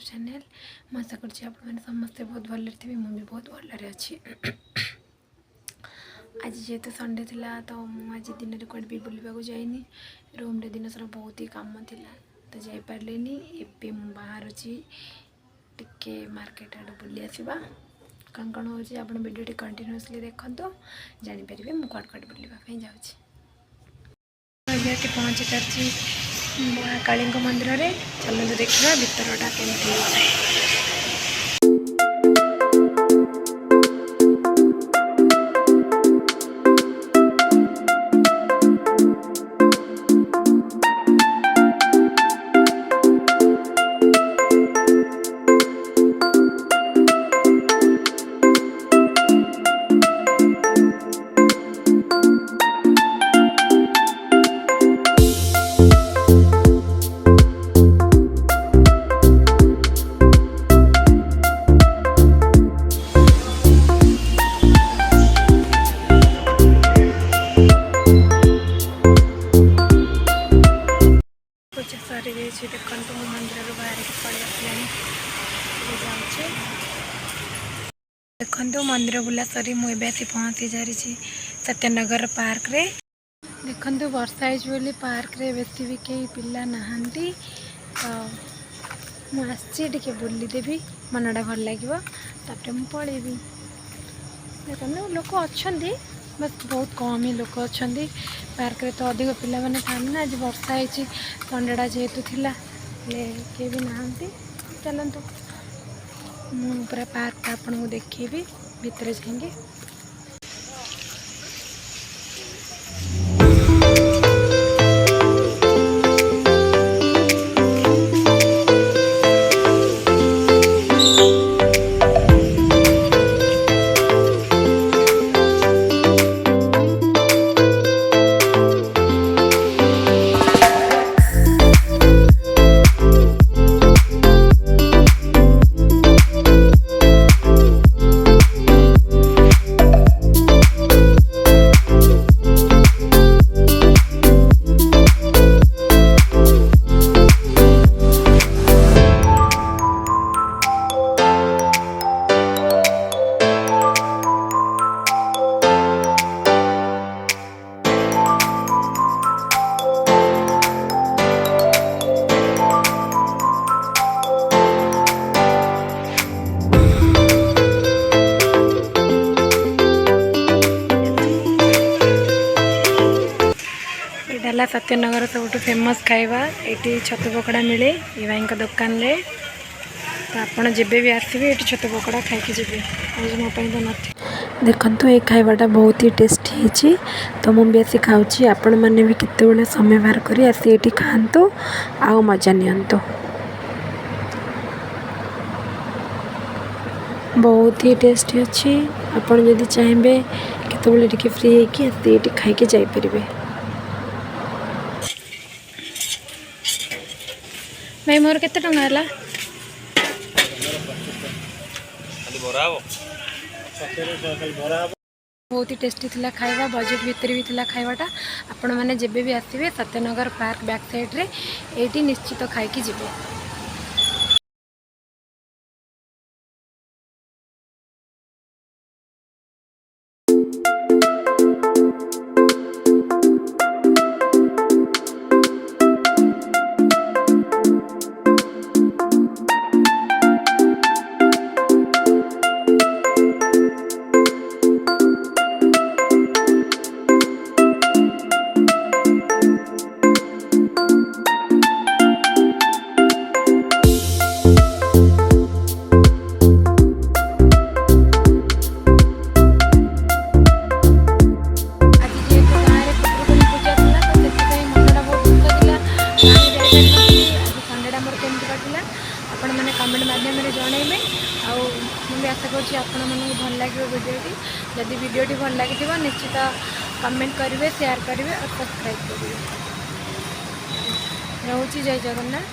Channel मैं आशा कर समस्ते बहुत भल थे मुझे बहुत भल अच्छी आज जेहेतु संडे थिला तो मुझे दिन में कौन भी बुलवा जाइनी रूम रे दिन सारा बहुत ही काम थिला तो जापारे एवं मुझे बाहर टिके मार्केट आड़ बुली आसवा कौन कौन हो आप भिडियो कंटिन्यूअसली देखो जानीपर मुझे कौट कौट बुलवाई जाऊँगी पहुँची सारी काली मंदिर में चलते देखा भितरटा केमती सरी देखते देखो मंदिर बाहर पड़े देखो मंदिर बुला सरी मुझे आसी पहुँची जारी सत्यनगर पार्क रे देखो वर्षा होली पार्क रे बेसी भी कई पिला नहांती तो मुझे बुलीदेवी मनटा भल लगे तापर मुझे पलैबी देखो लोक अच्छा बस बहुत कम ही लोक अच्छा पार्क रे तो अधिक पिला माने थाना आज वर्षा है संडेटा जेहेतु थिला किए भी नहांती चलतु पूरा पार्क आपको देखी भितर जाएंगे सत्यनगर सब फेमस खाइबा ये छतु पकड़ा मिले ये भाई दुकान रे तो आपड़ जब भी आसबे ये छतु पकड़ा खाई जी आज मोपाई तो नहीं देखो ये खाइबाटा बहुत ही टेस्टी है तो मुझे आसी खाऊँ आपण मैंने भी केत समय बाहर कर आसी ये खातु आ मजा नियंतु बहुत ही टेस्टी अच्छी आपड़ जदि चाहिए केत फ्री होगी आसी ये खाई जापरें भाई मोर केते टंगा हला बहुत ही टेस्टी थिला खाइबा बजेट भितर भी थिला खाइबाटा आपण माने जेबे भी आसीबे सत्यनगर पार्क बैक साइड रे एटी निश्चित खाई जिवे। आपण मैंने कमेंट माध्यम जनइबे मुझे आशा करुँच आपण मानक भल लगे भिडियोटी जदि भिडियोटी भल लगी निश्चित कमेंट करेंगे शेयर करेंगे और सब्सक्राइब करेंगे। रोची जय जगन्नाथ।